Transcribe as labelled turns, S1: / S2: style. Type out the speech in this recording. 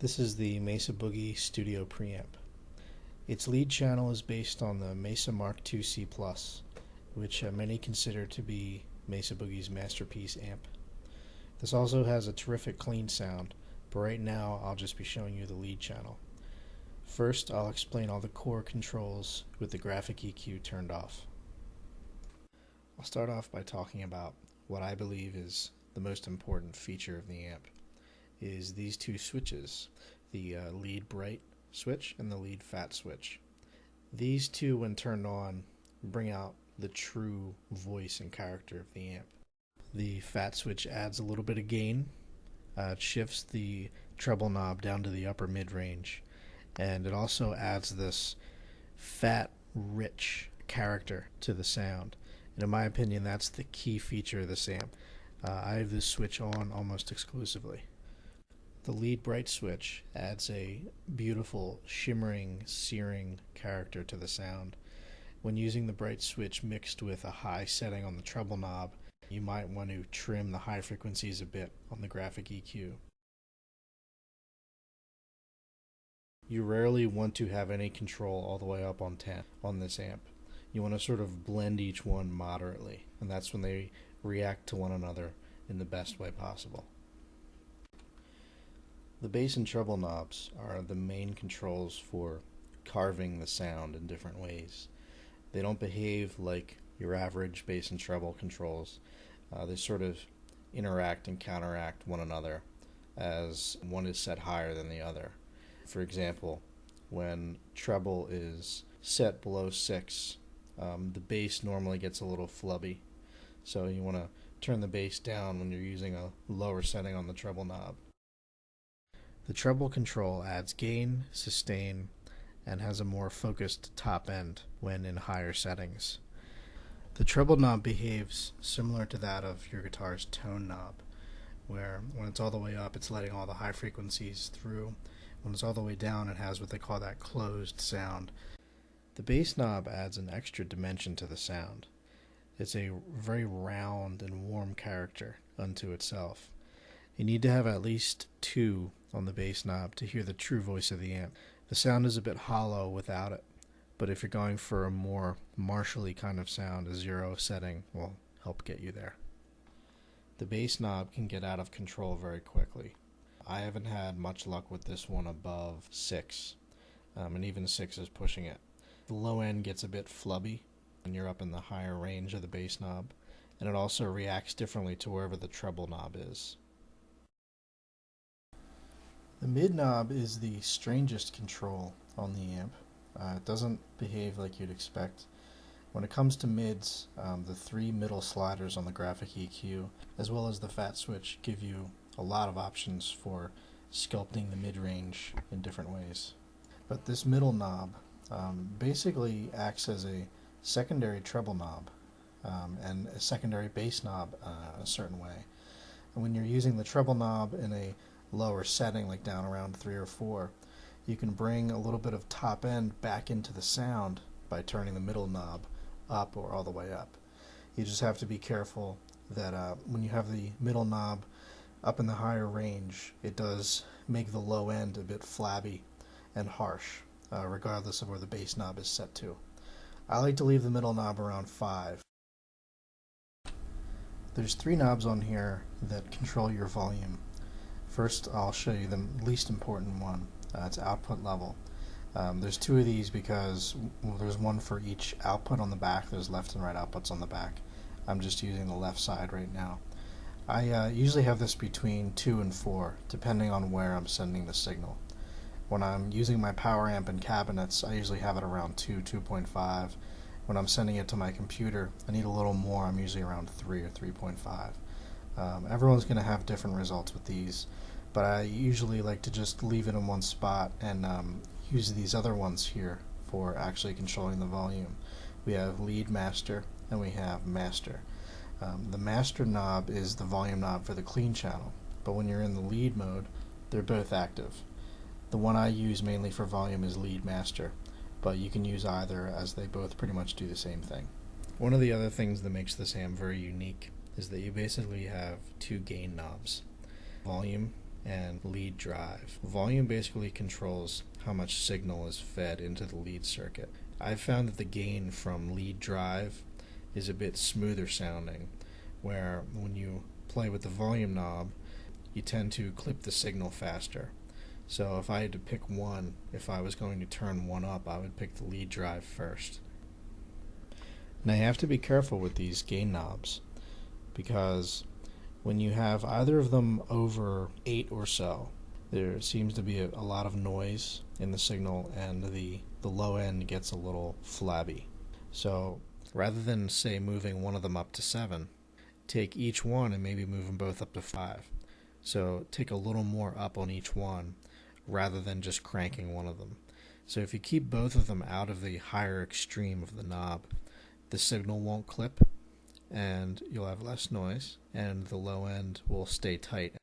S1: This is the Mesa Boogie Studio Preamp. Its lead channel is based on the Mesa Mark II C+, which many consider to be Mesa Boogie's masterpiece amp. This also has a terrific clean sound, but right now I'll just be showing you the lead channel. First, I'll explain all the core controls with the graphic EQ turned off. I'll start off by talking about what I believe is the most important feature of the amp, is these two switches, the lead bright switch and the lead fat switch. These two, when turned on, bring out the true voice and character of the amp. The fat switch adds a little bit of gain, it shifts the treble knob down to the upper mid-range, and it also adds this fat, rich character to the sound. And in my opinion, that's the key feature of this amp. I have this switch on almost exclusively. The lead bright switch adds a beautiful, shimmering, searing character to the sound. When using the bright switch mixed with a high setting on the treble knob, you might want to trim the high frequencies a bit on the graphic EQ. You rarely want to have any control all the way up on 10 on this amp. You want to sort of blend each one moderately, and that's when they react to one another in the best way possible. The bass and treble knobs are the main controls for carving the sound in different ways. They don't behave like your average bass and treble controls. They sort of interact and counteract one another as one is set higher than the other. For example, when treble is set below 6, the bass normally gets a little flubby. So you want to turn the bass down when you're using a lower setting on the treble knob. The treble control adds gain, sustain, and has a more focused top end when in higher settings. The treble knob behaves similar to that of your guitar's tone knob, where when it's all the way up, it's letting all the high frequencies through. When it's all the way down, it has what they call that closed sound. The bass knob adds an extra dimension to the sound. It's a very round and warm character unto itself. You need to have at least 2 on the bass knob to hear the true voice of the amp. The sound is a bit hollow without it, but if you're going for a more martially kind of sound, a 0 setting will help get you there. The bass knob can get out of control very quickly. I haven't had much luck with this one above 6, and even 6 is pushing it. The low end gets a bit flubby when you're up in the higher range of the bass knob, and it also reacts differently to wherever the treble knob is. The mid knob is the strangest control on the amp. It doesn't behave like you'd expect. When it comes to mids, the 3 middle sliders on the graphic EQ, as well as the fat switch, give you a lot of options for sculpting the mid-range in different ways. But this middle knob basically acts as a secondary treble knob and a secondary bass knob a certain way. And when you're using the treble knob in a lower setting, like down around 3 or 4, you can bring a little bit of top end back into the sound by turning the middle knob up or all the way up. You just have to be careful that when you have the middle knob up in the higher range, it does make the low end a bit flabby and harsh, regardless of where the bass knob is set to. I like to leave the middle knob around 5. There's 3 knobs on here that control your volume. First, I'll show you the least important one. It's output level. There's 2 of these because there's one for each output on the back. There's left and right outputs on the back. I'm just using the left side right now. I usually have this between 2 and 4, depending on where I'm sending the signal. When I'm using my power amp and cabinets, I usually have it around 2, 2.5. When I'm sending it to my computer, I need a little more. I'm usually around 3 or 3.5. Everyone's going to have different results with these, but I usually like to just leave it in one spot and use these other ones here for actually controlling the volume. We have lead master and we have master. The master knob is the volume knob for the clean channel, but when you're in the lead mode, they're both active. The one I use mainly for volume is lead master, but you can use either as they both pretty much do the same thing. One of the other things that makes this amp very unique is that you basically have 2 gain knobs. Volume and lead drive. Volume basically controls how much signal is fed into the lead circuit. I've found that the gain from lead drive is a bit smoother sounding, where when you play with the volume knob, you tend to clip the signal faster. So if I had to pick one, if I was going to turn one up, I would pick the lead drive first. Now you have to be careful with these gain knobs, because when you have either of them over 8 or so, there seems to be a lot of noise in the signal, and the low end gets a little flabby. So rather than, say, moving one of them up to 7, take each one and maybe move them both up to 5. So take a little more up on each one rather than just cranking one of them. So if you keep both of them out of the higher extreme of the knob, the signal won't clip and you'll have less noise, and the low end will stay tight.